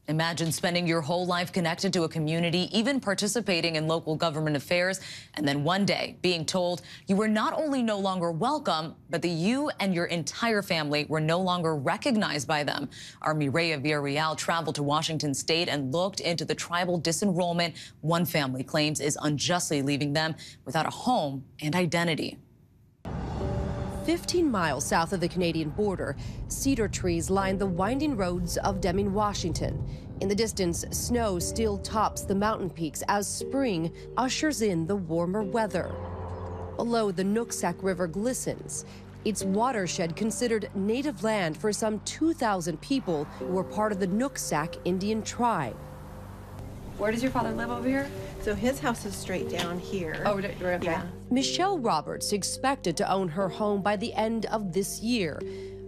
Imagine spending your whole life connected to a community, even participating in local government affairs, and then one day being told you were not only no longer welcome, but that you and your entire family were no longer recognized by them. Our Mireya Villarreal traveled to Washington State and looked into the tribal disenrollment one family claims is unjustly leaving them without a home and identity. 15 miles south of the Canadian border, cedar trees line the winding roads of Deming, Washington. In the distance, snow still tops the mountain peaks as spring ushers in the warmer weather. Below, the Nooksack River glistens, its watershed considered native land for some 2,000 people who were part of the Nooksack Indian tribe. Where does your father live over here? So his house is straight down here. Oh, right, okay. Yeah. Michelle Roberts expected to own her home by the end of this year,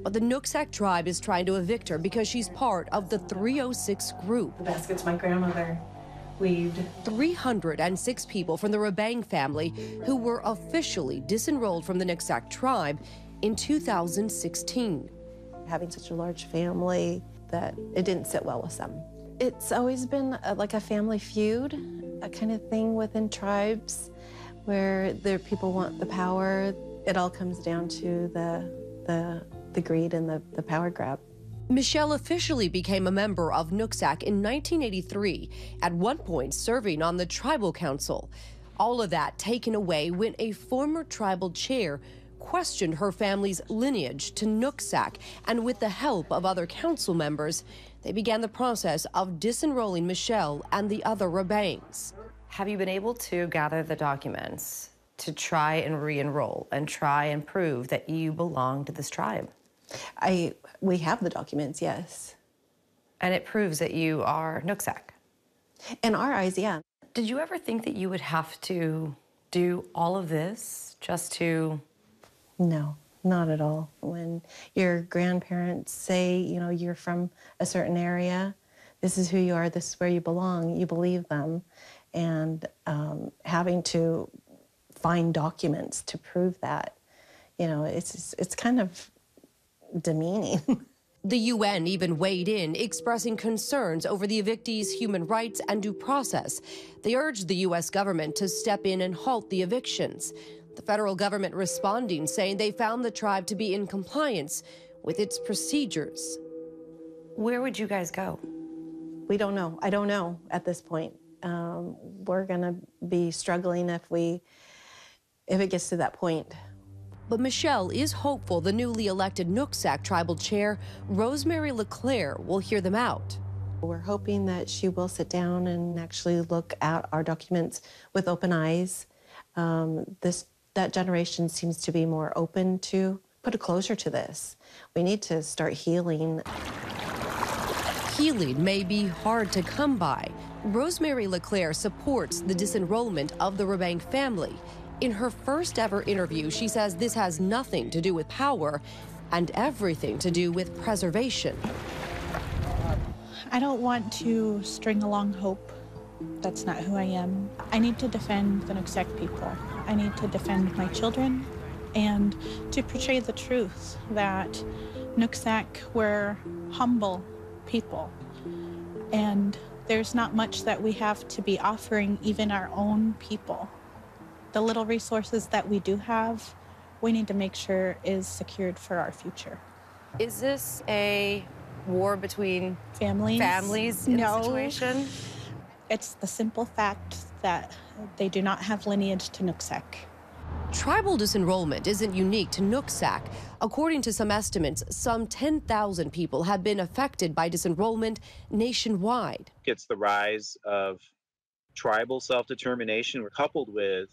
but the Nooksack tribe is trying to evict her because she's part of the 306 group. The baskets my grandmother weaved. 306 people from the Rebang family who were officially disenrolled from the Nooksack tribe in 2016. Having such a large family that it didn't sit well with them. It's always been like a family feud, a kind of thing within tribes where the people want the power. It all comes down to the greed and the power grab. Michelle officially became a member of Nooksack in 1983, at one point serving on the tribal council. All of that taken away when a former tribal chair questioned her family's lineage to Nooksack, and with the help of other council members, they began the process of disenrolling Michelle and the other Rebangs. Have you been able to gather the documents to try and re-enroll and try and prove that you belong to this tribe? We have the documents, yes. And it proves that you are Nooksack? In our eyes, yeah. Did you ever think that you would have to do all of this just to... No, not at all. When your grandparents say, you know, you're from a certain area, this is who you are, this is where you belong, you believe them. And having to find documents to prove that, you know, it's kind of demeaning. The UN even weighed in, expressing concerns over the evictees' human rights and due process. They urged the U.S. government to step in and halt the evictions. The federal government responding, saying they found the tribe to be in compliance with its procedures. Where would you guys go? We don't know. I don't know at this point. We're gonna be struggling if it gets to that point. But Michelle is hopeful the newly elected Nooksack tribal chair, Rosemary LeClaire, will hear them out. We're hoping that she will sit down and actually look at our documents with open eyes. That generation seems to be more open to put a closure to this. We need to start healing. Healing may be hard to come by. Rosemary LeClaire supports the disenrollment of the Rebang family. In her first ever interview, she says this has nothing to do with power and everything to do with preservation. I don't want to string along hope. That's not who I am. I need to defend the Nooksack people. I need to defend my children and to portray the truth that Nooksack were humble people. And there's not much that we have to be offering even our own people. The little resources that we do have, we need to make sure is secured for our future. Is this a war between families in No. a situation? It's the simple fact that they do not have lineage to Nooksack. Tribal disenrollment isn't unique to Nooksack. According to some estimates, some 10,000 people have been affected by disenrollment nationwide. It's the rise of tribal self-determination coupled with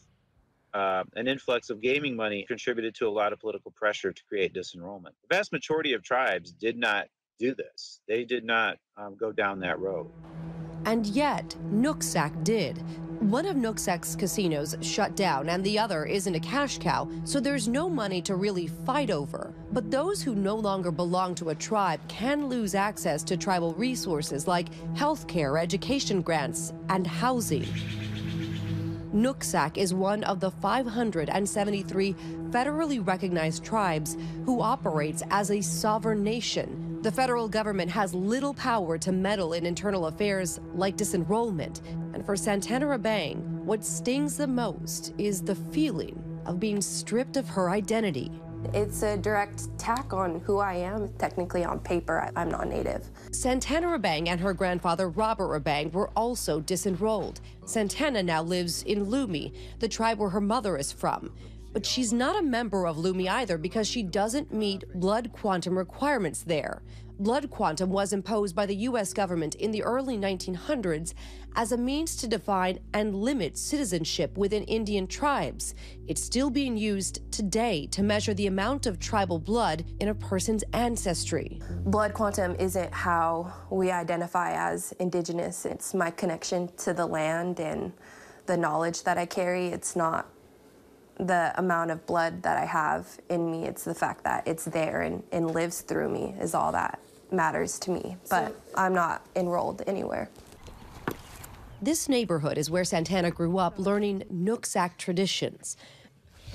an influx of gaming money contributed to a lot of political pressure to create disenrollment. The vast majority of tribes did not do this. They did not go down that road. And yet, Nooksack did. One of Nooksack's casinos shut down and the other isn't a cash cow, so there's no money to really fight over. But those who no longer belong to a tribe can lose access to tribal resources like healthcare, education grants, and housing. Nooksack is one of the 573 federally recognized tribes who operates as a sovereign nation, The federal government has little power to meddle in internal affairs like disenrollment. And for Santana Rabang, what stings the most is the feeling of being stripped of her identity. It's a direct attack on who I am. Technically, on paper, I'm not Native. Santana Rabang and her grandfather, Robert Rabang, were also disenrolled. Santana now lives in Lumi, the tribe where her mother is from. But she's not a member of Lumi either because she doesn't meet blood quantum requirements there. Blood quantum was imposed by the U.S. government in the early 1900s as a means to define and limit citizenship within Indian tribes. It's still being used today to measure the amount of tribal blood in a person's ancestry. Blood quantum isn't how we identify as Indigenous. It's my connection to the land and the knowledge that I carry. It's not the amount of blood that I have in me. It's the fact that it's there and lives through me is all that matters to me. But I'm not enrolled anywhere. This neighborhood is where Santana grew up learning Nooksack traditions.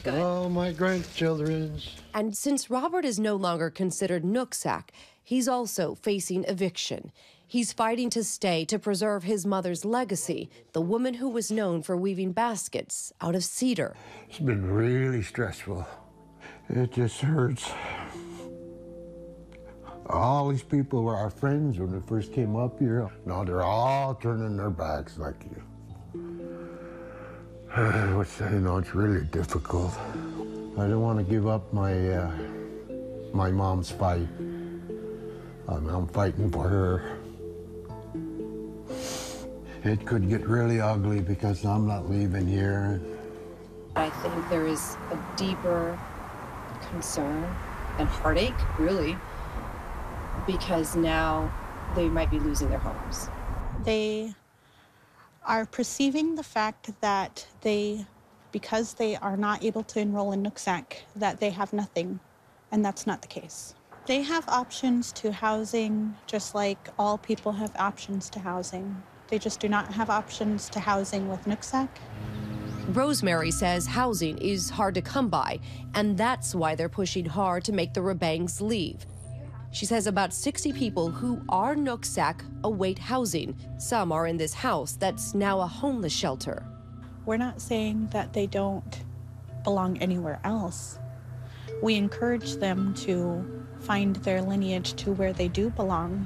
Oh, my grandchildren. And since Robert is no longer considered Nooksack, he's also facing eviction. He's fighting to stay to preserve his mother's legacy, the woman who was known for weaving baskets out of cedar. It's been really stressful. It just hurts. All these people were our friends when we first came up here. Now they're all turning their backs like you. It's really difficult. I don't want to give up my mom's fight. I'm fighting for her. It could get really ugly because I'm not leaving here. I think there is a deeper concern and heartache, really, because now they might be losing their homes. They are perceiving the fact that because they are not able to enroll in Nooksack, that they have nothing, and that's not the case. They have options to housing, just like all people have options to housing. They just do not have options to housing with Nooksack. Rosemary says housing is hard to come by, and that's why they're pushing hard to make the Rabangs leave. She says about 60 people who are Nooksack await housing. Some are in this house that's now a homeless shelter. We're not saying that they don't belong anywhere else. We encourage them to find their lineage to where they do belong.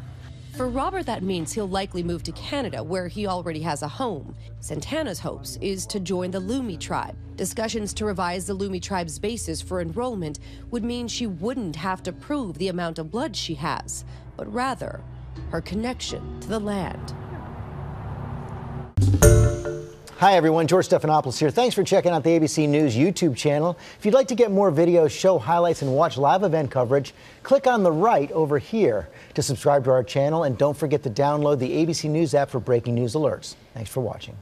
For Robert, that means he'll likely move to Canada, where he already has a home. Santana's hopes is to join the Lumi tribe. Discussions to revise the Lumi tribe's basis for enrollment would mean she wouldn't have to prove the amount of blood she has, but rather her connection to the land. Hi everyone, George Stephanopoulos here. Thanks for checking out the ABC News YouTube channel. If you'd like to get more videos, show highlights, and watch live event coverage, click on the right over here to subscribe to our channel, and don't forget to download the ABC News app for breaking news alerts. Thanks for watching.